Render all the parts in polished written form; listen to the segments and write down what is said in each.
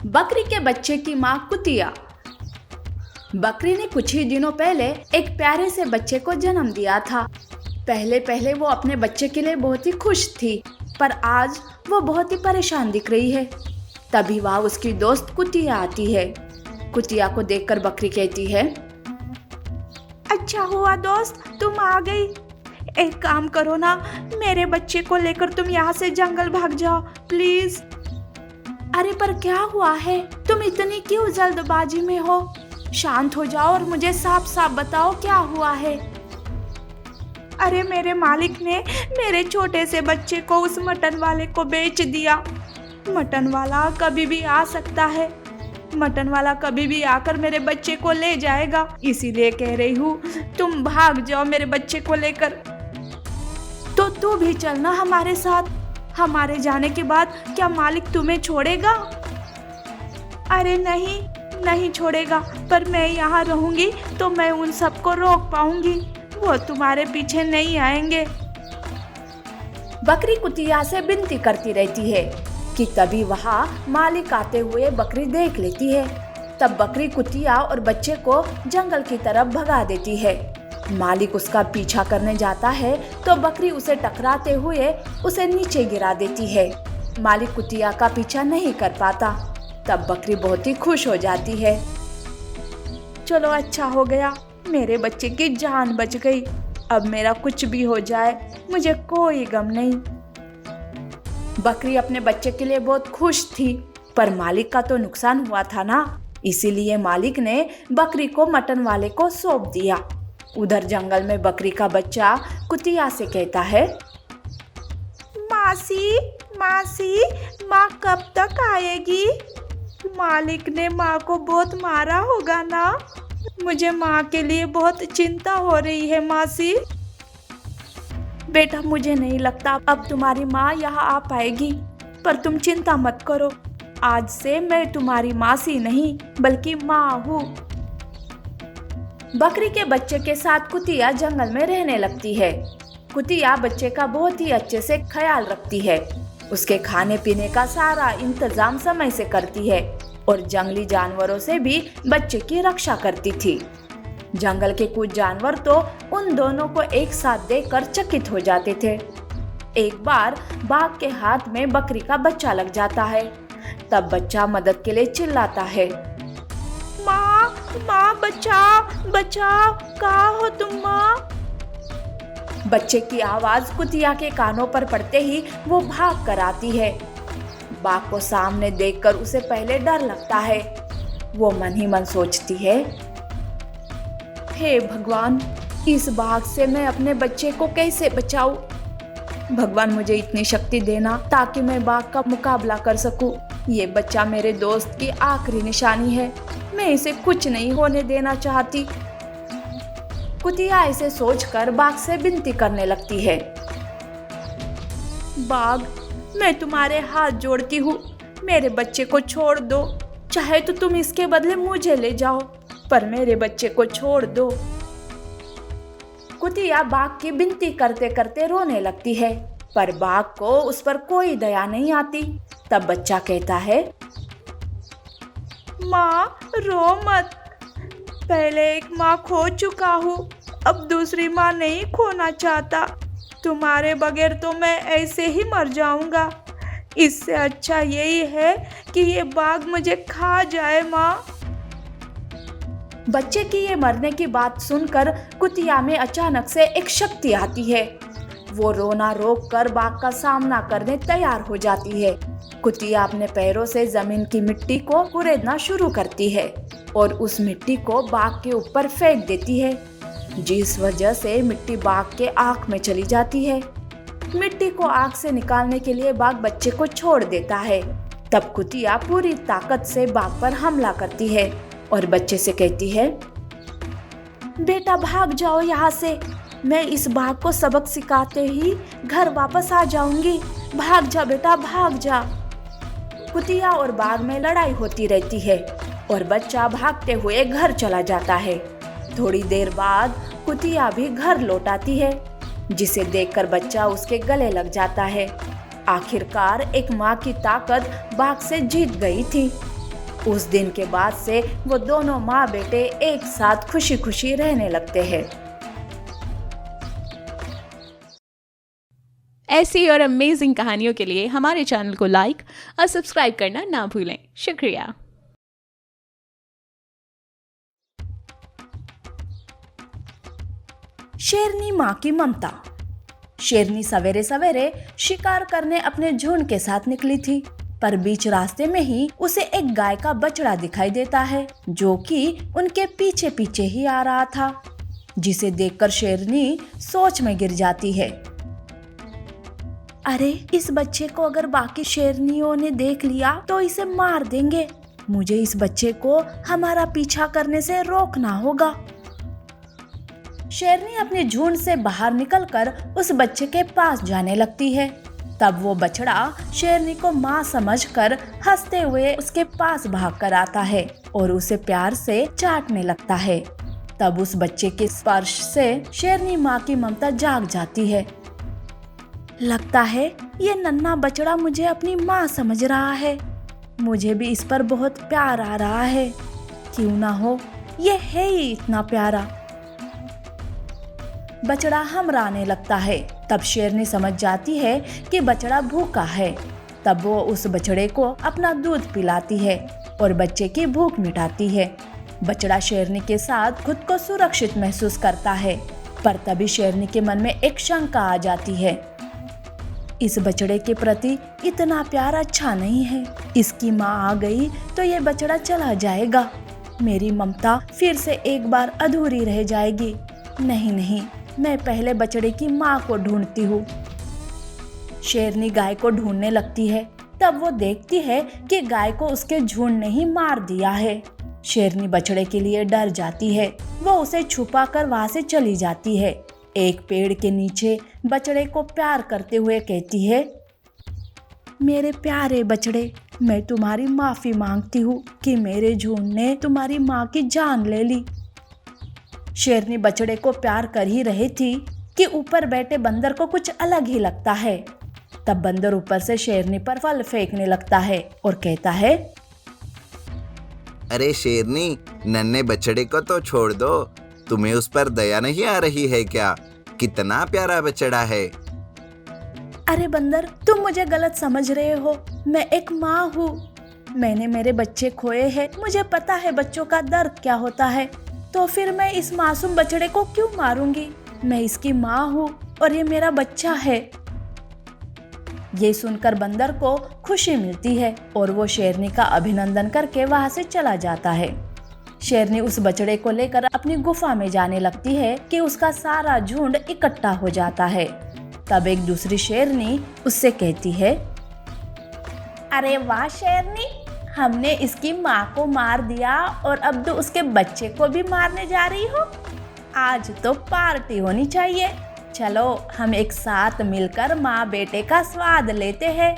बकरी के बच्चे की माँ कुतिया। बकरी ने कुछ ही दिनों पहले एक प्यारे से बच्चे को जन्म दिया था। पहले पहले वो अपने बच्चे के लिए बहुत ही खुश थी, पर आज वो बहुत ही परेशान दिख रही है। तभी वहाँ उसकी दोस्त कुतिया आती है। कुतिया को देखकर बकरी कहती है, अच्छा हुआ दोस्त, तुम आ गई। एक काम करो ना, मेरे बच्चे को लेकर तुम यहाँ से जंगल भाग जाओ प्लीज। अरे पर क्या हुआ है, तुम इतनी क्यों जल्दबाजी में हो? शांत हो जाओ और मुझे साफ साफ बताओ क्या हुआ है। अरे मेरे मालिक ने मेरे छोटे से बच्चे को उस मटन वाले को बेच दिया। मटन वाला कभी भी आ सकता है, मटन वाला कभी भी आकर मेरे बच्चे को ले जाएगा, इसीलिए कह रही हूँ तुम भाग जाओ मेरे बच्चे को लेकर। तो तू भी चलना हमारे साथ। हमारे जाने के बाद क्या मालिक तुम्हें छोड़ेगा? अरे नहीं, नहीं छोड़ेगा, पर मैं यहाँ रहूंगी तो मैं उन सबको रोक पाऊंगी, वो तुम्हारे पीछे नहीं आएंगे। बकरी कुतिया से विनती करती रहती है कि तभी वहाँ मालिक आते हुए बकरी देख लेती है। तब बकरी कुतिया और बच्चे को जंगल की तरफ भगा देती है। मालिक उसका पीछा करने जाता है तो बकरी उसे टकराते हुए उसे नीचे गिरा देती है। मालिक कुतिया का पीछा नहीं कर पाता। तब बकरी बहुत ही खुश हो जाती है। चलो अच्छा हो गया, मेरे बच्चे की जान बच गई। अब मेरा कुछ भी हो जाए मुझे कोई गम नहीं। बकरी अपने बच्चे के लिए बहुत खुश थी, पर मालिक का तो नुकसान हुआ था ना, इसीलिए मालिक ने बकरी को मटन वाले को सौंप दिया। उधर जंगल में बकरी का बच्चा कुतिया से कहता है, मासी मासी, माँ कब तक आएगी? मालिक ने माँ को बहुत मारा होगा ना, मुझे माँ के लिए बहुत चिंता हो रही है मासी। बेटा मुझे नहीं लगता अब तुम्हारी माँ यहाँ आ पाएगी, पर तुम चिंता मत करो, आज से मैं तुम्हारी मासी नहीं बल्कि माँ हूँ। बकरी के बच्चे के साथ कुतिया जंगल में रहने लगती है। कुतिया बच्चे का बहुत ही अच्छे से ख्याल रखती है, उसके खाने पीने का सारा इंतजाम समय से करती है और जंगली जानवरों से भी बच्चे की रक्षा करती थी। जंगल के कुछ जानवर तो उन दोनों को एक साथ देखकर चकित हो जाते थे। एक बार बाघ के हाथ में बकरी का बच्चा लग जाता है। तब बच्चा मदद के लिए चिल्लाता है, माँ माँ बचाओ बचाओ, कहाँ हो तुम माँ? बच्चे की आवाज कुतिया के कानों पर पड़ते ही वो भाग कर आती है। बाघ को सामने देखकर उसे पहले डर लगता है। वो मन ही मन सोचती है, हे भगवान, इस बाघ से मैं अपने बच्चे को कैसे बचाऊं? भगवान मुझे इतनी शक्ति देना ताकि मैं बाघ का मुकाबला कर सकूं। ये बच्चा मेरे दोस्त की आखिरी निशानी है, मैं इसे कुछ नहीं होने देना चाहती। कुतिया ऐसे सोचकर बाघ से विनती करने लगती है, बाघ, मैं तुम्हारे हाथ जोड़ती हूँ, मेरे बच्चे को छोड़ दो। चाहे तो तुम इसके बदले मुझे ले जाओ, पर मेरे बच्चे को छोड़ दो। कुतिया बाघ की विनती करते करते रोने लगती है, पर बाघ को उस पर कोई दया नहीं आती। तब बच्चा कहता है, माँ रो मत, पहले एक माँ खो चुका हूँ, अब दूसरी माँ नहीं खोना चाहता। तुम्हारे बगैर तो मैं ऐसे ही मर जाऊंगा। इससे अच्छा यही है कि ये बाघ मुझे खा जाए माँ। बच्चे की ये मरने की बात सुनकर कुतिया में अचानक से एक शक्ति आती है। वो रोना रोक कर बाघ का सामना करने तैयार हो जाती है। कुतिया अपने पैरों से जमीन की मिट्टी को कुरेदना शुरू करती है और उस मिट्टी को बाघ के ऊपर फेंक देती है, जिस वजह से मिट्टी बाघ के आँख में चली जाती है। मिट्टी को आँख से निकालने के लिए बाघ बच्चे को छोड़ देता है। तब कुतिया पूरी ताकत से बाघ पर हमला करती है और बच्चे से कहती है, बेटा भाग जाओ यहाँ से, मैं इस बाघ को सबक सिखाते ही घर वापस आ जाऊंगी। भाग जा बेटा, भाग जा। कुतिया और बाघ में लड़ाई होती रहती है और बच्चा भागते हुए घर चला जाता है। थोड़ी देर बाद कुतिया भी घर लौट आती है, जिसे देखकर बच्चा उसके गले लग जाता है। आखिरकार एक माँ की ताकत बाघ से जीत गई थी। उस दिन के बाद से वो दोनों माँ बेटे एक साथ खुशी खुशी रहने लगते हैं। ऐसी और अमेजिंग कहानियों के लिए हमारे चैनल को लाइक और सब्सक्राइब करना ना भूलें। शुक्रिया। शेरनी माँ की ममता। शेरनी सवेरे सवेरे शिकार करने अपने झुंड के साथ निकली थी, पर बीच रास्ते में ही उसे एक गाय का बछड़ा दिखाई देता है जो कि उनके पीछे पीछे ही आ रहा था, जिसे देखकर शेरनी सोच में गिर जाती है। अरे, इस बच्चे को अगर बाकी शेरनियों ने देख लिया तो इसे मार देंगे। मुझे इस बच्चे को हमारा पीछा करने से रोकना होगा। शेरनी अपने झुंड से बाहर निकलकर उस बच्चे के पास जाने लगती है। तब वो बछड़ा शेरनी को माँ समझकर हंसते हुए उसके पास भागकर आता है और उसे प्यार से चाटने लगता है। तब उस बच्चे के स्पर्श से शेरनी माँ की ममता जाग जाती है। लगता है ये नन्हा बछड़ा मुझे अपनी माँ समझ रहा है। मुझे भी इस पर बहुत प्यार आ रहा है। क्यों ना हो, ये है ही इतना प्यारा। बछड़ा हमराने लगता है। तब शेरनी समझ जाती है कि बछड़ा भूखा है। तब वो उस बछड़े को अपना दूध पिलाती है और बच्चे की भूख मिटाती है। बछड़ा शेरनी के साथ खुद को सुरक्षित महसूस करता है, पर तभी शेरनी के मन में एक शंका आ जाती है। इस बछड़े के प्रति इतना प्यार अच्छा नहीं है। इसकी माँ आ गई तो ये बछड़ा चला जाएगा। मेरी ममता फिर से एक बार अधूरी रह जाएगी। नहीं, मैं पहले बछड़े की माँ को ढूंढती हूँ। शेरनी गाय को ढूंढने लगती है। तब वो देखती है कि गाय को उसके झुंड ने ही मार दिया है। शेरनी बछड़े के लिए डर जाती है। वो उसे छुपा कर वहाँ से चली जाती है। एक पेड़ के नीचे बछड़े को प्यार करते हुए कहती है, मेरे प्यारे बछड़े, मैं तुम्हारी माफी मांगती हूँ कि मेरे झुंड ने तुम्हारी माँ की जान ले ली। शेरनी बछड़े को प्यार कर ही रही थी कि ऊपर बैठे बंदर को कुछ अलग ही लगता है। तब बंदर ऊपर से शेरनी पर फल फेंकने लगता है और कहता है, अरे शेरनी, नन्हे बछड़े को तो छोड़ दो। तुम्हें उस पर दया नहीं आ रही है क्या? कितना प्यारा बछड़ा है। अरे बंदर, तुम मुझे गलत समझ रहे हो। मैं एक माँ हूँ। मैंने मेरे बच्चे खोए हैं। मुझे पता है बच्चों का दर्द क्या होता है। तो फिर मैं इस मासूम बछड़े को क्यों मारूंगी? मैं इसकी माँ हूँ और ये मेरा बच्चा है। ये सुनकर बंदर को खुशी मिलती है और वो शेरनी का अभिनंदन करके वहाँ से चला जाता है। शेरनी उस बछड़े को लेकर अपनी गुफा में जाने लगती है कि उसका सारा झुंड इकट्ठा हो जाता है। तब एक दूसरी शेरनी उससे कहती है, अरे वाह शेरनी, हमने इसकी माँ को मार दिया और अब तो उसके बच्चे को भी मारने जा रही हो। आज तो पार्टी होनी चाहिए। चलो हम एक साथ मिलकर माँ बेटे का स्वाद लेते हैं।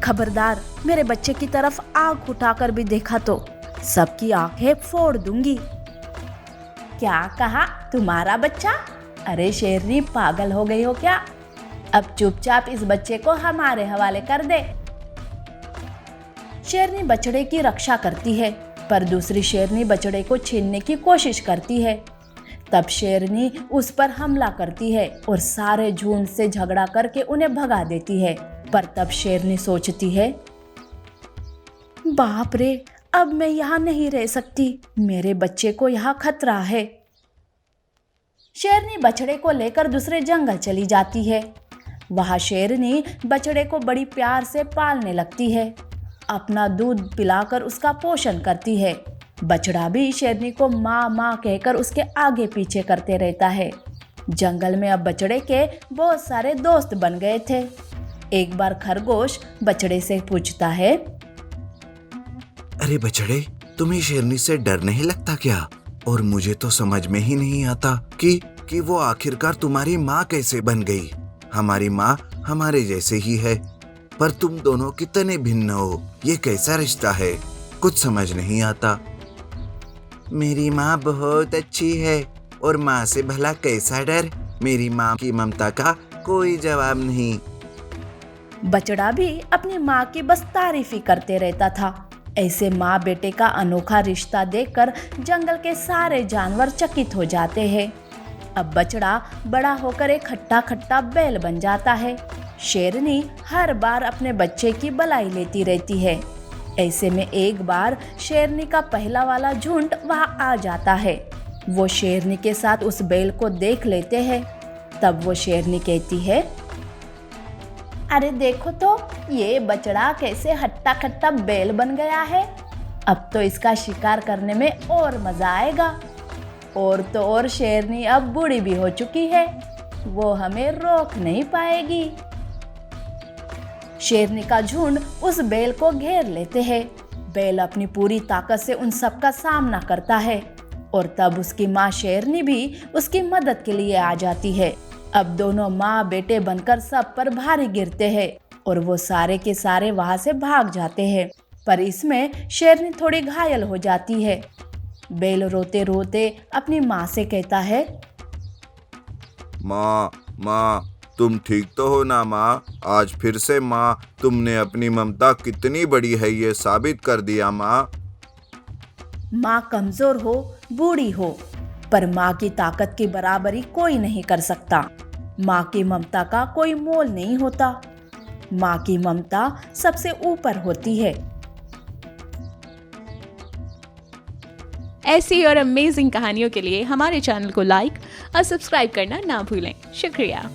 खबरदार, मेरे बच्चे की तरफ आंख उठाकर भी देखा तो सबकी आंखें फोड़ दूंगी। क्या कहा? तुम्हारा बच्चा? अरे शेरनी, पागल हो गई हो क्या? अब चुपचाप इस बच्चे को हमारे हवाले कर दे। शेरनी बछड़े की रक्षा करती है, पर दूसरी शेरनी बछड़े को छीनने की कोशिश करती है। तब शेरनी उस पर हमला करती है और सारे झुंड से झगड़ा करके उन्हें भगा देती है। पर तब शेरनी सोचती है, बाप रे, अब मैं यहाँ नहीं रह सकती। मेरे बच्चे को यहाँ खतरा है। शेरनी बछड़े को लेकर दूसरे जंगल चली जाती है। वहाँ शेरनी बछड़े को बड़ी प्यार से पालने लगती है। अपना दूध पिलाकर उसका पोषण करती है। बछड़ा भी शेरनी को माँ माँ कहकर उसके आगे पीछे करते रहता है। जंगल में अब बछड़े के बहुत सारे दोस्त बन गए थे। एक बार खरगोश बछड़े से पूछता है, अरे बछड़े, तुम्हें शेरनी से डर नहीं लगता क्या? और मुझे तो समझ में ही नहीं आता कि वो आखिरकार तुम्हारी माँ कैसे बन गई। हमारी माँ हमारे जैसे ही है, पर तुम दोनों कितने भिन्न हो। ये कैसा रिश्ता है? कुछ समझ नहीं आता। मेरी माँ बहुत अच्छी है और माँ से भला कैसा डर? मेरी माँ की ममता का कोई जवाब नहीं। बछड़ा भी अपनी माँ की बस तारीफ ही करते रहता था। ऐसे माँ बेटे का अनोखा रिश्ता देखकर जंगल के सारे जानवर चकित हो जाते हैं। अब बछड़ा बड़ा होकर एक खट्टा खट्टा बैल बन जाता है। शेरनी हर बार अपने बच्चे की बलाई लेती रहती है। ऐसे में एक बार शेरनी का पहला वाला झुंड वहां आ जाता है। वो शेरनी के साथ उस बैल को देख लेते हैं। तब वो शेरनी कहती है, अरे देखो तो ये बछड़ा कैसे हट्टा खट्टा बैल बन गया है। अब तो इसका शिकार करने में और मजा आएगा। और तो और शेरनी अब बूढ़ी भी हो चुकी है, वो हमें रोक नहीं पाएगी। शेरनी का झुंड उस बैल को घेर लेते हैं। बैल अपनी पूरी ताकत से उन सब का सामना करता है और तब उसकी माँ शेरनी भी उसकी मदद के लिए आ जाती है। अब दोनों माँ बेटे बनकर सब पर भारी गिरते हैं और वो सारे के सारे वहां से भाग जाते हैं। पर इसमें शेरनी थोड़ी घायल हो जाती है। बैल रोते रोते अपनी माँ से कहता है, माँ माँ तुम ठीक तो हो ना माँ? आज फिर से माँ तुमने अपनी ममता कितनी बड़ी है ये साबित कर दिया माँ। माँ कमजोर हो, बूढ़ी हो, पर माँ की ताकत की बराबरी कोई नहीं कर सकता। माँ की ममता का कोई मोल नहीं होता। माँ की ममता सबसे ऊपर होती है। ऐसी और अमेजिंग कहानियों के लिए हमारे चैनल को लाइक और सब्सक्राइब करना ना भूलें। शुक्रिया।